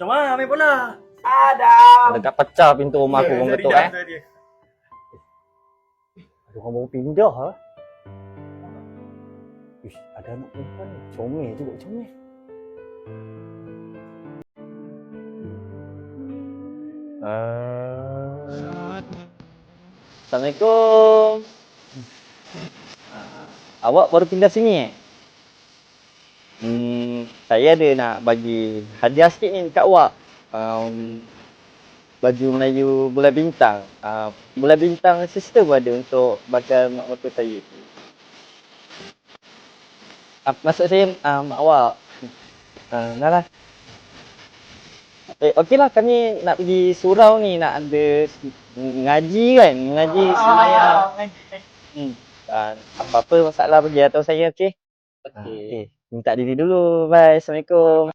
Macam mana main bola? Dekat pecah pintu rumah aku orang betul eh. Dia. Ada orang baru pindah lah. Ish, ada anak perempuan ni. Comel tu buat comel. Assalamualaikum. Awak baru pindah sini eh? Saya ada nak bagi hadiah sikit ni dekat awak. Baju Melayu Bulan Bintang. Bulan Bintang sister pun ada untuk bakal mak bapak saya. Maksud saya mak awak. Dah lah. Okeylah, kami nak pergi surau ni, nak ada ngaji kan, ngaji semayang. Apa-apa masalah pergi atau saya, okey? Okey. Minta diri dulu. Bye. Assalamualaikum.